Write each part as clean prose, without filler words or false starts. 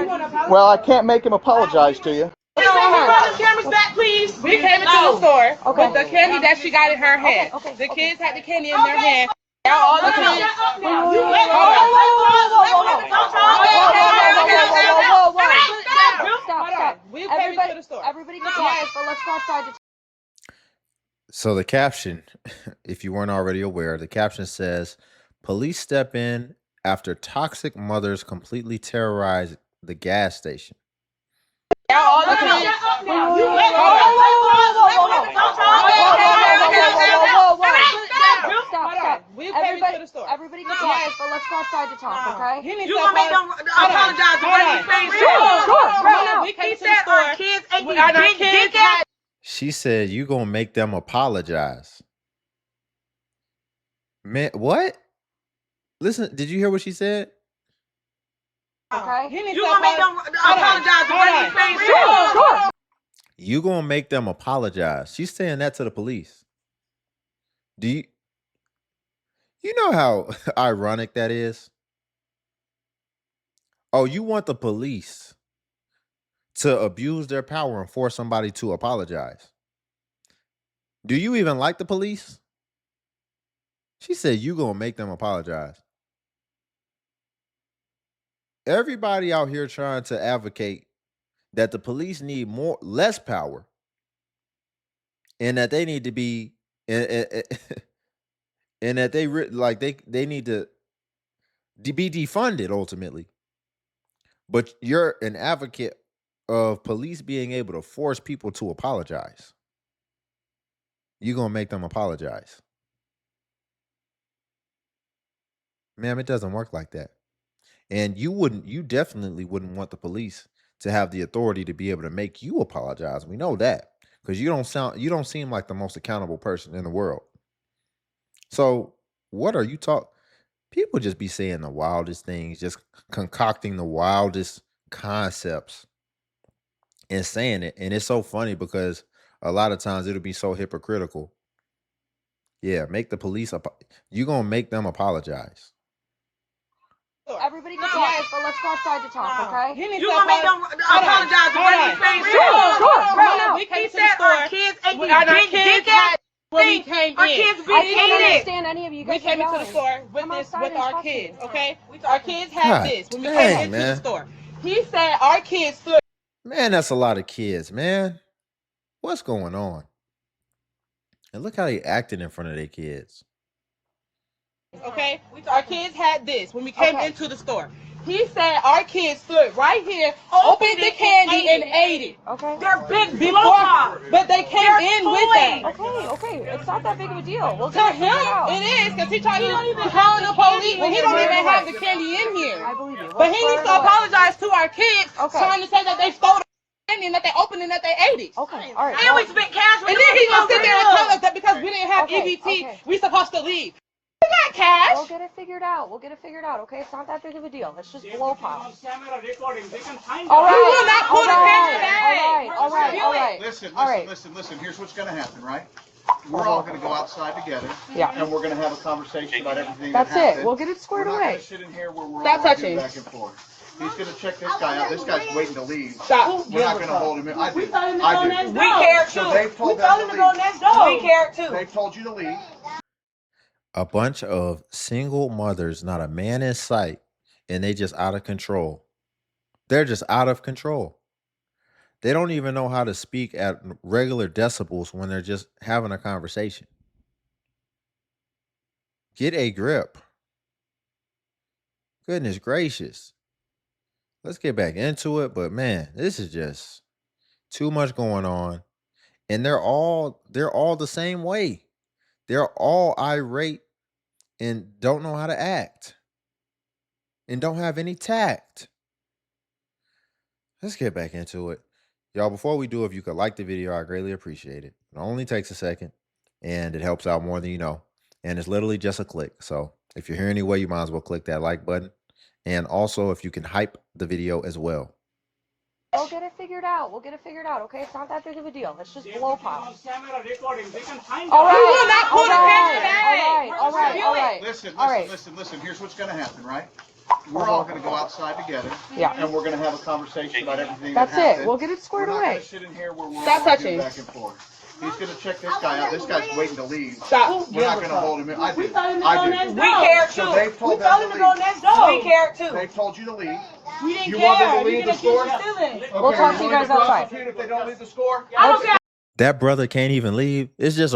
Well, I can't make him apologize to you. Can you run the cameras back, please? We came into the store with the candy that she got in her hand. The kids had the candy in their hand. All the kids. Stop. Everybody get quiet, but let's go outside to. So the caption, if you weren't already aware, the caption says, police step in after toxic mothers completely terrorize the gas station. All the kids. Stop. Everybody get quiet, but let's go outside to talk, okay? You gonna make them apologize to what he's saying? Sure. We came to the store. Our kids ate these big ass. She said, you gonna make them apologize. Man, what? Listen, did you hear what she said? Okay. You gonna make them apologize to what he's saying? Sure. You gonna make them apologize. She's saying that to the police. Do you know how ironic that is? Oh, you want the police to abuse their power and force somebody to apologize. Do you even like the police? She said, you gonna make them apologize. Everybody out here trying to advocate that the police need less power and that they need to be, and that they need to be defunded ultimately. But you're an advocate of police being able to force people to apologize. You're going to make them apologize. Ma'am, it doesn't work like that. And you definitely wouldn't want the police to have the authority to be able to make you apologize. We know that because you don't seem like the most accountable person in the world. So what are you talking? People just be saying the wildest things, just concocting the wildest concepts and saying it. And it's so funny because a lot of times it'll be so hypocritical. Yeah, make the police you're gonna make them apologize. Everybody get quiet, but let's go outside to talk, okay? You gonna make them apologize to what he's saying? Sure. We came to the store. Our kids ate big ass. When we came in, I can't understand any of you guys. We came into the store with our kids, okay? Our kids had this when we came into the store. He said our kids stood. Man, that's a lot of kids, man. What's going on? And look how they acting in front of their kids. Okay? Our kids had this when we came into the store. He said our kids stood right here, opened the candy, and ate it. Okay. They're big before, but they came in with that. Okay. It's not that big of a deal. We'll To get it him, figured out. it is, because he tried to call the police when he don't even have the candy in here. I believe you. But he needs to apologize to our kids, trying to say that they stole the candy and that they opened and that they ate it. Okay, all right. And we spent cash. And then he gonna sit there and tell us that because we didn't have EBT, we supposed to leave. We got cash. We'll get it figured out. Okay? It's not that big of a deal. It's just blow pop. All right. We will not pull the camera back. All right. Listen. Here's what's going to happen, right? We're all going to go outside together. Yeah. And we're going to have a conversation about everything That's that happened. it. We'll get it squared We're not away. going to sit in here where we're Stop all touching. back and forth. He's going to check this guy out. This guy's waiting to leave. Stop. We're not going to hold him in. I do. We care too. So they've told we told him to go next door. We care too. They've told you to leave. A bunch of single mothers, not a man in sight, and they just out of control. They're just out of control. They don't even know how to speak at regular decibels when they're just having a conversation. Get a grip. Goodness gracious. Let's get back into it, but man, this is just too much going on. And they're all the same way. They're all irate and don't know how to act and don't have any tact. Let's get back into it. Y'all, before we do, if you could like the video, I greatly appreciate it. It only takes a second and it helps out more than you know. And it's literally just a click. So if you're here anyway, you might as well click that like button. And also if you can hype the video as well. We'll get it figured out. Okay? It's not that big of a deal. It's just blow pop. All right. Listen. Here's what's going to happen, right? We're all going to go outside together. Yeah. And we're going to have a conversation about everything That's that happened. it. We'll get it squared We're not away. going to sit in here where we're Stop touching. back and forth. He's going to check this guy out. This guy's waiting to leave. Stop. We're not going to hold him in. I do. We told him to I go do. next door. We care So they've told We them told to him to go leave. next door. We care too. They've told you to leave. We didn't You care. want them to You leave get the store? accused of stealing. We'll talk to you guys outside. If they don't leave the store? I don't care. That brother can't even leave. It's just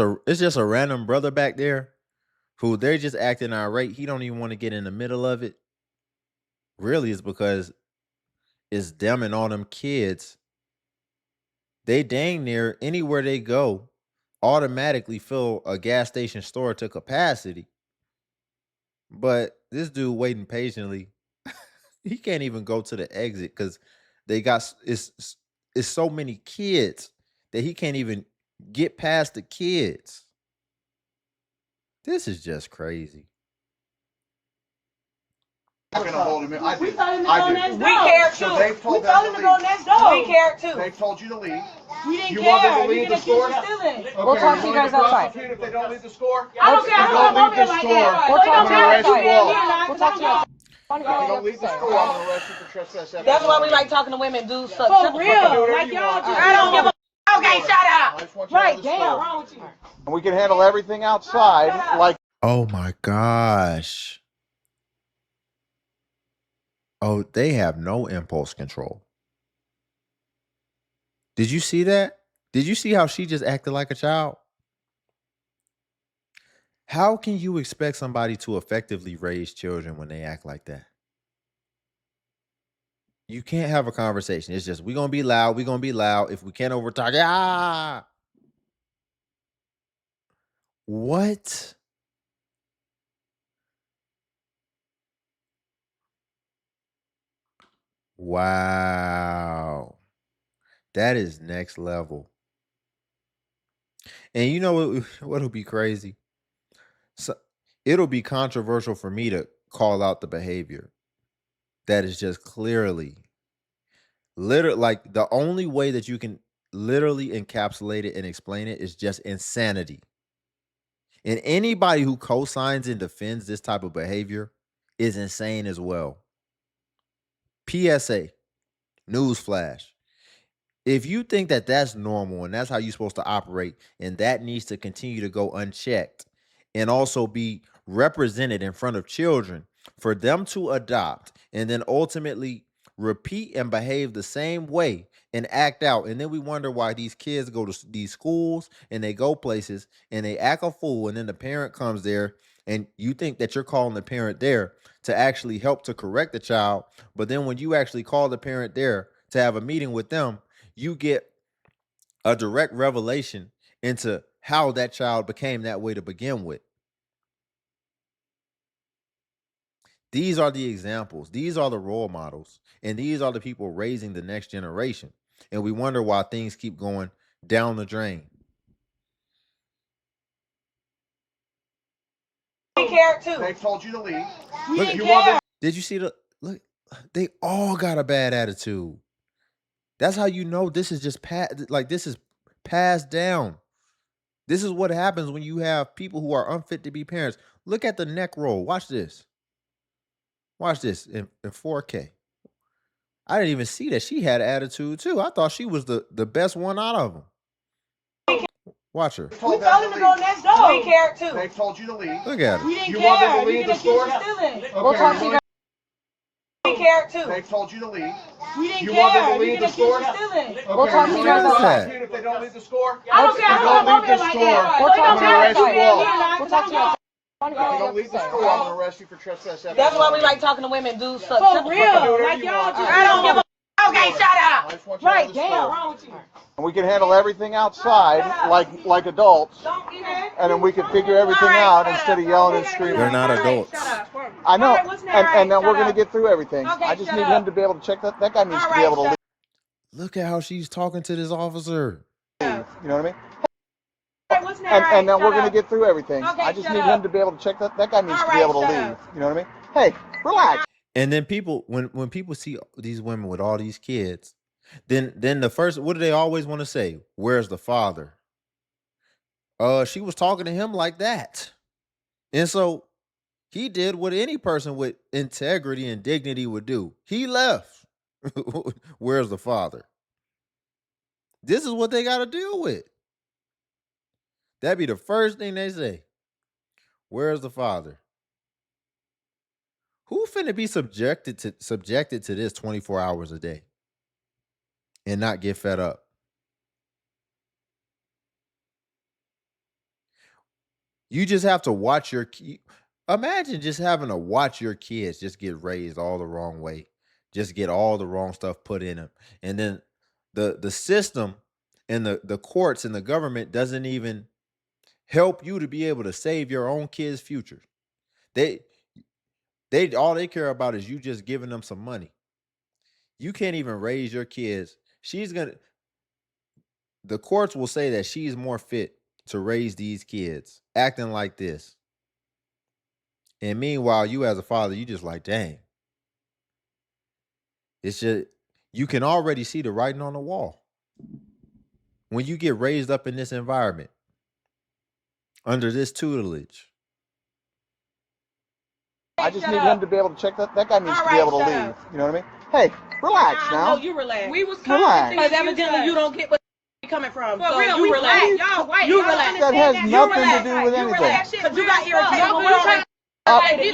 a random brother back there who they're just acting irate. He don't even want to get in the middle of it. Really, it's because it's them and all them kids. They dang near anywhere they go automatically fill a gas station store to capacity. But this dude waiting patiently, he can't even go to the exit because they got it's so many kids that he can't even get past the kids. This is just crazy. I'm going to hold him in. I do. We told him to I go do. next door. We care So they've told We them told to him to go leave. next door. We care too. They've told you to leave. We didn't You care. want them to You leave get the store? accused of stealing. We'll talk to you guys outside. If they don't leave the store? I don't care. If I they don't don't leave the like store, that. We'll So talk don't to tell you us you outside. being here now, We'll 'cause I talk to don't you care. outside. If you don't leave the store, I'm going to arrest you for trespassing. That's why we like talking to women, dudes. So For real. Like y'all just. I don't give a. Okay, shut up. I just want you out Right, of the damn. store. What's wrong with you? And we can handle everything outside like Oh my gosh. Oh, they have no impulse control. Did you see that? Did you see how she just acted like a child? How can you expect somebody to effectively raise children when they act like that? You can't have a conversation. It's just, we're going to be loud. We're going to be loud. If we can't overtalk, What? Wow. That is next level. And you know what'll be crazy? So it'll be controversial for me to call out the behavior that is just literally like the only way that you can literally encapsulate it and explain it is just insanity. And anybody who co-signs and defends this type of behavior is insane as well. PSA, newsflash. If you think that that's normal and that's how you're supposed to operate, and that needs to continue to go unchecked and also be represented in front of children for them to adopt and then ultimately repeat and behave the same way and act out. And then we wonder why these kids go to these schools and they go places and they act a fool. And then the parent comes there and you think that you're calling the parent there to actually help to correct the child. But then when you actually call the parent there to have a meeting with them, you get a direct revelation into how that child became that way to begin with. These are the examples. These are the role models. And these are the people raising the next generation. And we wonder why things keep going down the drain. We care too. they've told you to leave. We Look, didn't you want care. Did you see look, they all got a bad attitude. That's how you know this is just this is passed down. This is what happens when you have people who are unfit to be parents. Look at the neck roll. Watch this. Watch this in 4K. I didn't even see that she had attitude too. I thought she was the best one out of them. Watch her. We told him to go next door. We care too. They've told you to leave. Look at her. We didn't You care. want them to You leave get the store? accused of stealing. We'll talk to you guys. We care too. They've told you to leave. We didn't You care. want them to You leave get the store? accused of stealing. We'll talk to you guys What is outside. that? If they don't leave the store? I don't care. If I they don't don't leave leave the like store, that. We'll So talk don't to you tell us you outside. being here now, We'll 'cause talk I to don't you care. outside. If you don't leave the store, I'm going to arrest you for trespassing. That's why we like talking to women, dudes. So For real. Like y'all just. I don't give a. Okay, shut up. I just want you out Right, of the damn. store. What's wrong with you? And we can handle everything outside like adults. Don't get it. And then we can figure everything out instead of yelling and screaming. They're not adults. I know. Alright, what's next? And then Alright, we're shut going to up. get through everything. Okay, I just shut need up. him to be able to check that. That guy needs to be Alright, able to shut leave. Look at how she's talking to this officer. You know what I mean? Alright, what's next? And then Shut we're going to up. get through everything. Okay, I just shut need up. him to be able to check that. That guy needs to be Alright, able to shut leave. up. You know what I mean? Hey, relax. And then people, when people see these women with all these kids, then the first, what do they always want to say? Where's the father? She was talking to him like that. And so He did what any person with integrity and dignity would do. He left. Where's the father? This is what they got to deal with. That'd be the first thing they say. Where's the father? Who finna be subjected to this 24 hours a day and not get fed up? You just have to watch imagine just having to watch your kids just get raised all the wrong way, just get all the wrong stuff put in them, and then the system and the courts and the government doesn't even help you to be able to save your own kids' future. They all they care about is you just giving them some money. You can't even raise your kids. The courts will say that she's more fit to raise these kids acting like this. And meanwhile, you as a father, you just like, dang. It's just, you can already see the writing on the wall. When you get raised up in this environment, under this tutelage. I just need him to be able to check that. That guy needs to be able to leave. You know what I mean? Hey, relax now. No, you relax. We was relax. Because evidently you don't get where you're coming from. For so real, you relax. Y'all white. You Y'all relax. That has nothing to do with You anything. relax. Because you got irritated.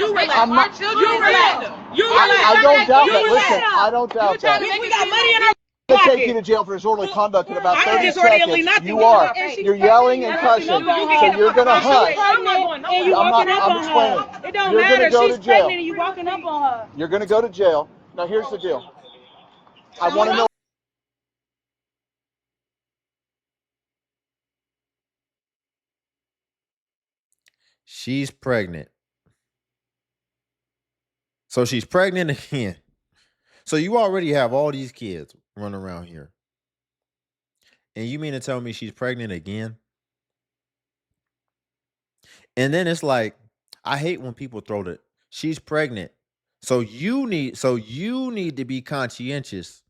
You relax. I'm not- Our children relax. You relax. I don't doubt that. You Listen, relax. I don't doubt that. We got money in our I'm gonna take you to jail for disorderly conduct in about I 30 disorderly seconds. nothing. You are. And You're yelling and cussing. So you're gonna hush. And you I'm walking not. up I'm on explaining. her. It don't You're matter. gonna go She's to jail. pregnant and you walking up on her. You're gonna go to jail. Now here's the deal. I want to know. She's pregnant. So she's pregnant again. So you already have all these kids running around here. And you mean to tell me she's pregnant again? And then it's like, I hate when people throw she's pregnant. So you need to be conscientious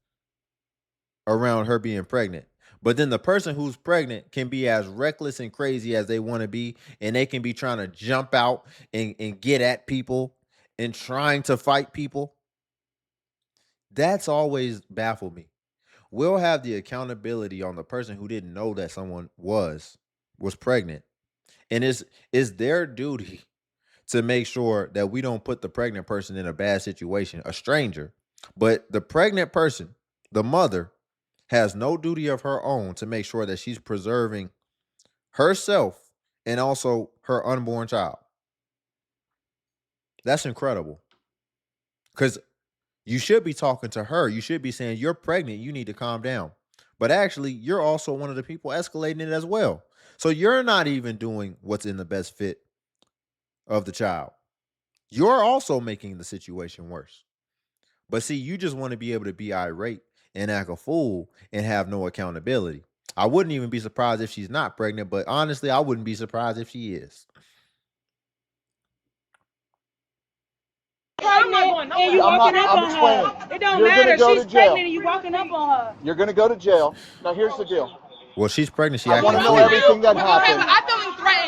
around her being pregnant. But then the person who's pregnant can be as reckless and crazy as they want to be, and they can be trying to jump out and get at people and trying to fight people. That's always baffled me. We'll have the accountability on the person who didn't know that someone was pregnant. And it's their duty to make sure that we don't put the pregnant person in a bad situation, a stranger. But the pregnant person, the mother, has no duty of her own to make sure that she's preserving herself and also her unborn child. That's incredible. Because you should be talking to her. You should be saying, you're pregnant. You need to calm down. But actually, you're also one of the people escalating it as well. So you're not even doing what's in the best fit of the child. You're also making the situation worse. But see, you just want to be able to be irate and act a fool and have no accountability. I wouldn't even be surprised if she's not pregnant, but honestly, I wouldn't be surprised if she is. And you walking up on her. It don't matter. She's pregnant and you walking up on her. You're gonna go to jail. Now here's the deal. Well, she's pregnant. She I want to know everything that happened.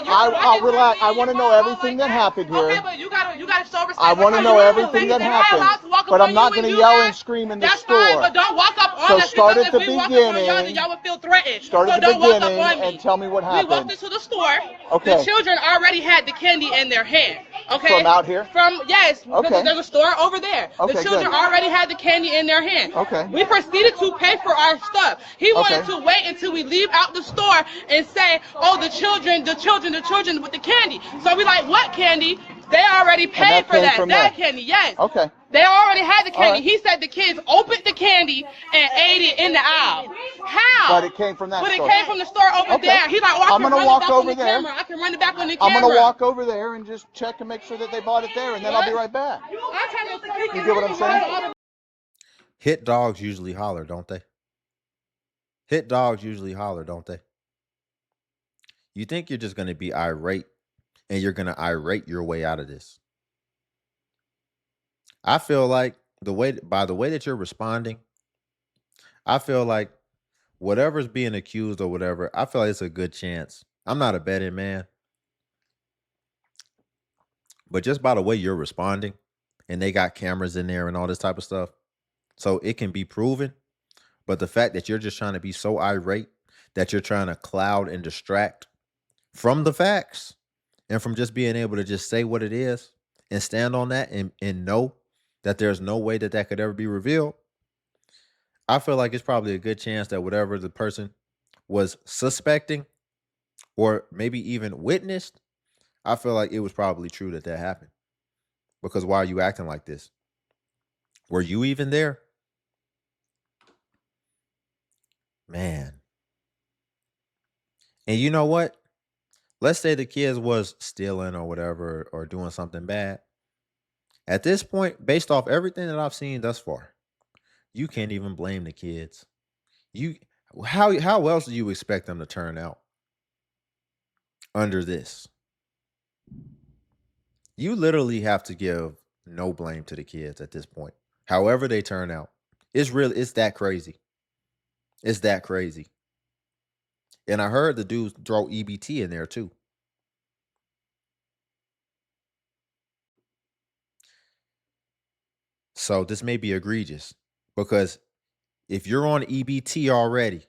I relax. I want to know everything that happened here. Okay, but you gotta show respect. I want to know everything that happened. But I'm not going to yell and scream in the store. That's fine, but don't walk up on So us. start Because at the if we walk up on y'all, then beginning. y'all would feel threatened. Start at So the don't walk up beginning on me. and tell me what We walked happened. into the store. Okay. The children already had the candy in their hand. Okay. From out here? Yes. Okay. Because there's a store over there. Okay, The children good. already had the candy in their hand. Okay. We proceeded to pay for our stuff. He wanted to wait until we leave out the store and say, "Oh, the children with the candy." So we like, what candy? They already paid for that. That candy, yes. Okay. They already had the candy. Right. He said the kids opened the candy and ate it in the aisle. How? But it came from that But store. it came from the store over there. He's like, oh, I'm gonna walk over there. I can run it back on the camera. I'm going to walk over there and just check and make sure that they bought it there, and then I'll be right back. You get what I'm saying? Hit dogs usually holler, don't they? Hit dogs usually holler, don't they? You think you're just going to be irate and you're going to irate your way out of this. I feel like by the way that you're responding, I feel like whatever's being accused or whatever, I feel like it's a good chance. I'm not a betting man, But just by the way you're responding, and they got cameras in there and all this type of stuff, so it can be proven. But the fact that you're just trying to be so irate that you're trying to cloud and distract from the facts and from just being able to just say what it is and stand on that and know that there's no way that that could ever be revealed, I feel like it's probably a good chance that whatever the person was suspecting or maybe even witnessed, I feel like it was probably true that that happened. Because why are you acting like this? Were you even there? Man. And you know what? Let's say the kids was stealing or whatever or doing something bad. At this point, based off everything that I've seen thus far, you can't even blame the kids. You how else do you expect them to turn out under this? You literally have to give no blame to the kids at this point. However they turn out. It's that crazy. It's that crazy. And I heard the dudes throw EBT in there too. So this may be egregious because if you're on EBT already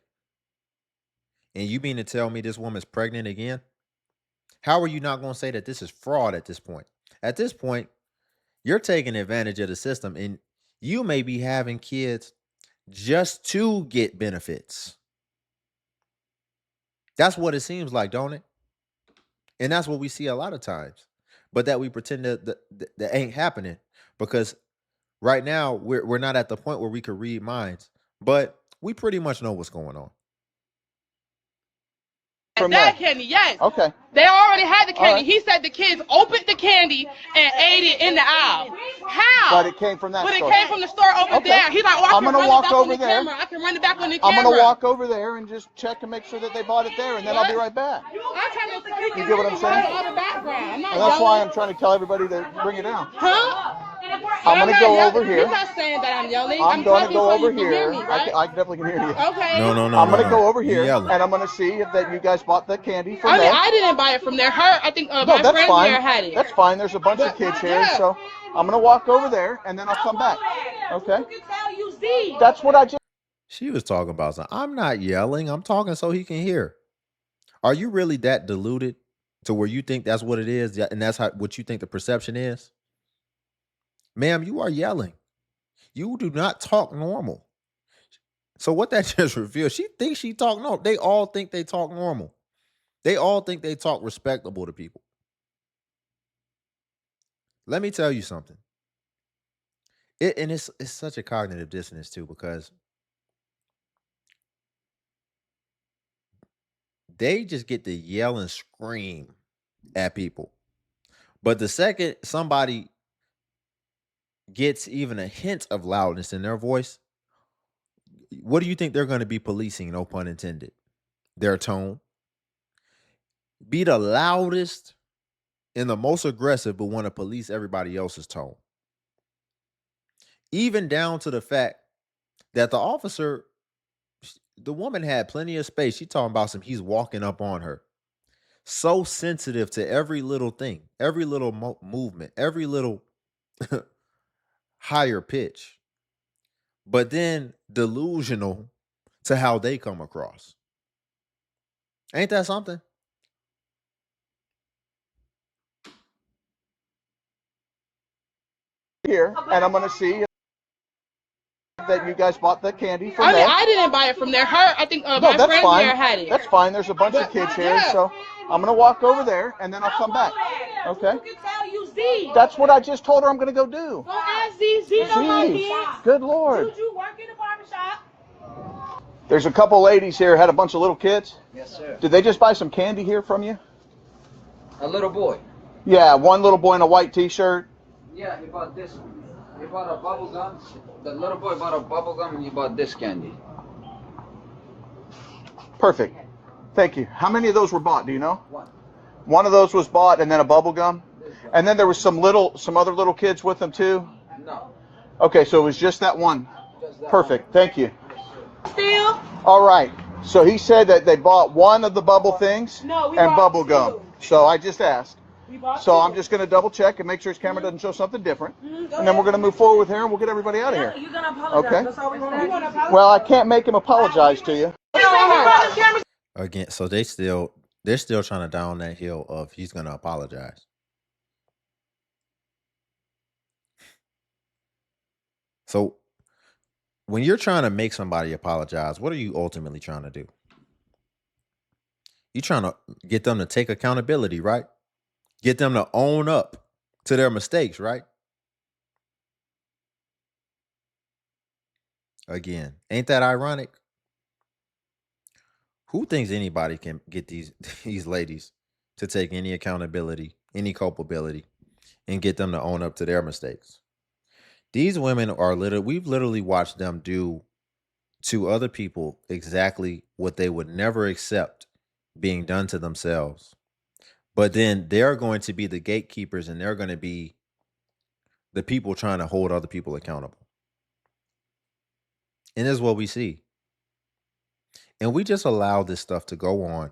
and you mean to tell me this woman's pregnant again, how are you not going to say that this is fraud at this point? At this point, you're taking advantage of the system and you may be having kids just to get benefits. That's what it seems like, don't it? And that's what we see a lot of times. But that we pretend that ain't happening because right now we're not at the point where we could read minds, but we pretty much know what's going on. From that there. candy, yes. Okay. They already had the candy. All right. He said the kids opened the candy and ate it in the aisle. How? But it came from that But store. it came from the store over Okay. there. He's like, oh, I I'm can gonna run walk it back over on the there. camera. I can run it back on the camera. I'm going to walk over there and just check and make sure that they bought it there, and then I'll be right back. You get what I'm saying? I'm not And that's why I'm trying to tell everybody to bring it down. Huh? I'm going to go over here. He's not saying that I'm yelling. I'm going to go over so you can here. hear me, right? I definitely can hear you. Okay. No. I'm going to go over You here, yelling. and I'm going to see if that you guys bought the candy from I mean, there. I didn't buy it from there. I think No, my that's friend fine. here had it. That's fine. There's a bunch of kids here, yeah. so I'm going to walk over there, and then I'll come back. Okay? That's what I just... She was talking about something. I'm not yelling. I'm talking so he can hear. Are you really that deluded to where you think that's what it is and that's what you think the perception is? Ma'am, you are yelling. You do not talk normal. So what that just reveals, she thinks she talk normal. They all think they talk normal. They all think they talk respectable to people. Let me tell you something. It's such a cognitive dissonance too, because they just get to yell and scream at people. But the second somebody gets even a hint of loudness in their voice, what do you think they're going to be policing? No pun intended. Their tone. Be the loudest and the most aggressive, but want to police everybody else's tone. Even down to the fact that the officer, the woman had plenty of space. She talking about he's walking up on her. So sensitive to every little thing, every little movement, every little higher pitch. But then delusional to how they come across. Ain't that something? Here, and I'm going to see that you guys bought the candy from there. I didn't buy it from there. I think my that's friend fine. here had it. That's fine. There's a bunch of kids here, so I'm going to walk over there, and then I'll come back. Okay? That's what I just told her I'm going to go do. Go ask Z. Good Lord. Did you work in the barbershop? There's a couple ladies here, had a bunch of little kids. Yes, sir. Did they just buy some candy here from you? A little boy. Yeah, one little boy in a white t-shirt. Yeah, he bought this. He bought a bubble gum. The little boy bought a bubble gum and he bought this candy. Perfect. Thank you. How many of those were bought? Do you know? One. One of those was bought, and then a bubble gum, and then there was some other little kids with them too. No. Okay, so it was just that one. Just that Perfect. one. Thank you. Still? All right. So he said that they bought one of the bubble things No, we and bought bubble two. gum. So I just asked. So I'm just going to double check and make sure his camera doesn't show something different. And then we're going to move forward with here and we'll get everybody out of here. You're gonna apologize. Okay? That's all we want. Well, I can't make him apologize to you. Again, so they're still trying to down that hill of he's gonna apologize. So when you're trying to make somebody apologize, what are you ultimately trying to do? You're trying to get them to take accountability, right? Get them to own up to their mistakes, right? Again, ain't that ironic? Who thinks anybody can get these ladies to take any accountability, any culpability, and get them to own up to their mistakes? These women are we've literally watched them do to other people exactly what they would never accept being done to themselves. But then they're going to be the gatekeepers and they're going to be the people trying to hold other people accountable. And this is what we see. And we just allow this stuff to go on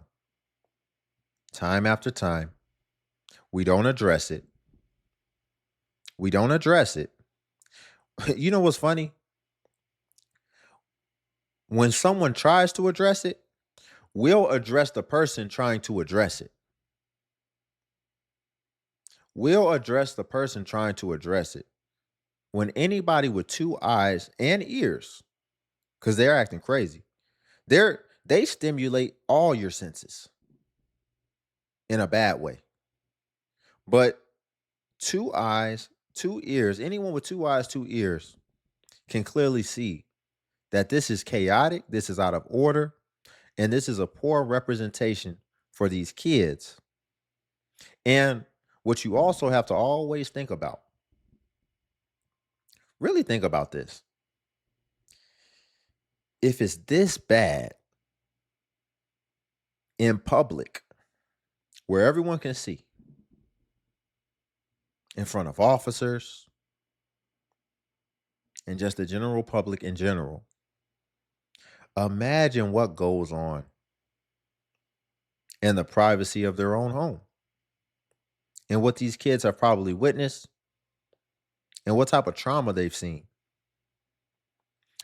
time after time. We don't address it. We don't address it. You know what's funny? When someone tries to address it, we'll address the person trying to address it. We'll address the person trying to address it. When anybody with 2 eyes and ears, because they're acting crazy, they stimulate all your senses in a bad way. But 2 eyes, 2 ears, anyone with 2 eyes, 2 ears can clearly see that this is chaotic, this is out of order, and this is a poor representation for these kids. And what you also have to always think about, really think about this. If it's this bad in public, where everyone can see, in front of officers, and just the general public in general, imagine what goes on in the privacy of their own home and what these kids have probably witnessed and what type of trauma they've seen.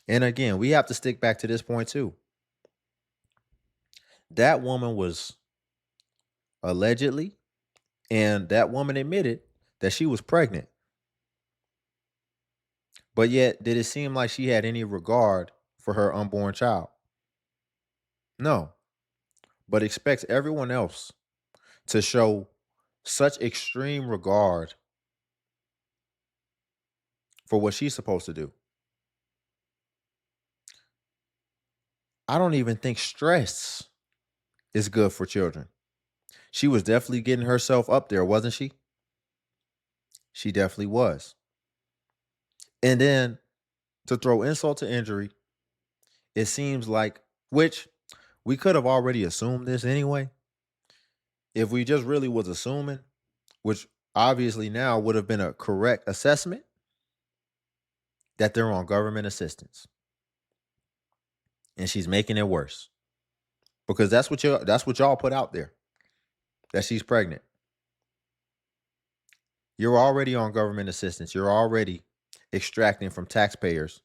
And again, we have to stick back to this point too. That woman was allegedly, and that woman admitted that she was pregnant. But yet, did it seem like she had any regard for her unborn child? No. But expects everyone else to show such extreme regard for what she's supposed to do. I don't even think stress is good for children. She was definitely getting herself up there, wasn't she? She definitely was. And then to throw insult to injury, it seems like, which we could have already assumed this anyway. If we just really was assuming, which obviously now would have been a correct assessment, that they're on government assistance. And she's making it worse. Because that's what y'all put out there. That she's pregnant. You're already on government assistance. You're already extracting from taxpayers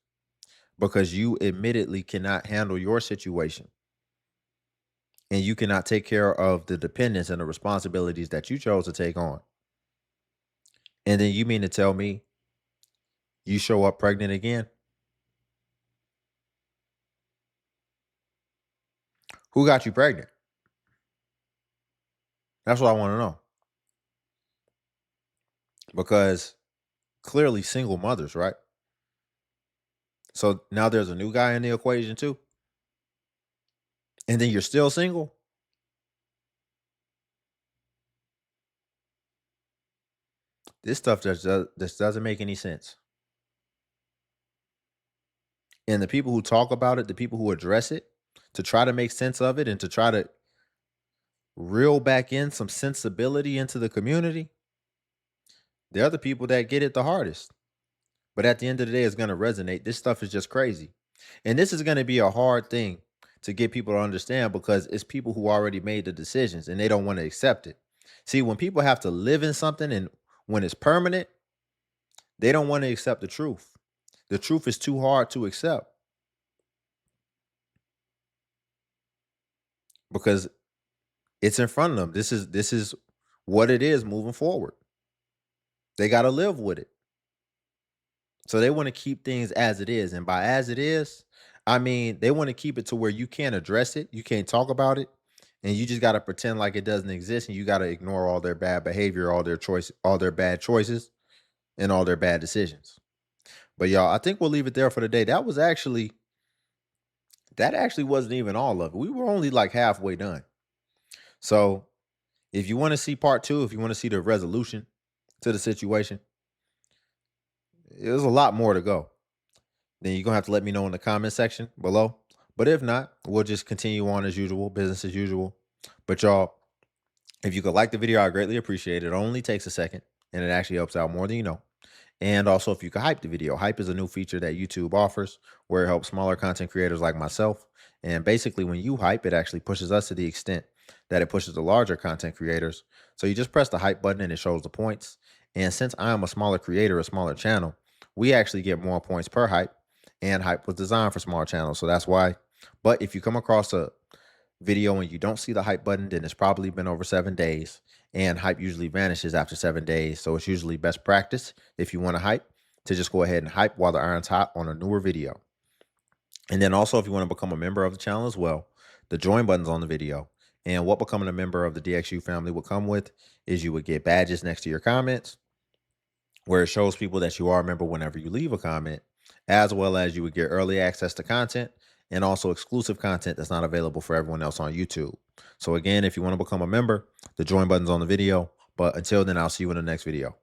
because you admittedly cannot handle your situation. And you cannot take care of the dependents and the responsibilities that you chose to take on. And then you mean to tell me you show up pregnant again? Who got you pregnant? That's what I want to know. Because clearly single mothers, right? So now there's a new guy in the equation too. And then you're still single? This stuff just doesn't make any sense. And the people who talk about it, the people who address it, to try to make sense of it and to try to reel back in some sensibility into the community, they're the people that get it the hardest. But at the end of the day, it's going to resonate. This stuff is just crazy. And this is going to be a hard thing to get people to understand because it's people who already made the decisions and they don't want to accept it. See, when people have to live in something and when it's permanent, they don't want to accept the truth. The truth is too hard to accept because it's in front of them. This is what it is moving forward. They got to live with it. So they want to keep things as it is. And by as it is, I mean, they want to keep it to where you can't address it. You can't talk about it. And you just got to pretend like it doesn't exist. And you got to ignore all their bad behavior, all their bad choices, and all their bad decisions. But y'all, I think we'll leave it there for today. That actually wasn't even all of it. We were only like halfway done. So if you want to see part 2, if you want to see the resolution to the situation, there's a lot more to go. Then you're going to have to let me know in the comment section below. But if not, we'll just continue on as usual, business as usual. But y'all, if you could like the video, I greatly appreciate it. It only takes a second, and it actually helps out more than you know. And also, if you could hype the video. Hype is a new feature that YouTube offers where it helps smaller content creators like myself. And basically, when you hype, it actually pushes us to the extent that it pushes the larger content creators. So you just press the hype button and it shows the points. And since I am a smaller creator, a smaller channel, we actually get more points per hype. And hype was designed for small channels. So that's why. But if you come across a video and you don't see the hype button, then it's probably been over 7 days. And hype usually vanishes after 7 days. So it's usually best practice if you want to hype to just go ahead and hype while the iron's hot on a newer video. And then also, if you want to become a member of the channel as well, the join button's on the video. And what becoming a member of the DXU family would come with is you would get badges next to your comments where it shows people that you are a member whenever you leave a comment, as well as you would get early access to content and also exclusive content that's not available for everyone else on YouTube. So again, if you want to become a member, the join button's on the video. But until then, I'll see you in the next video.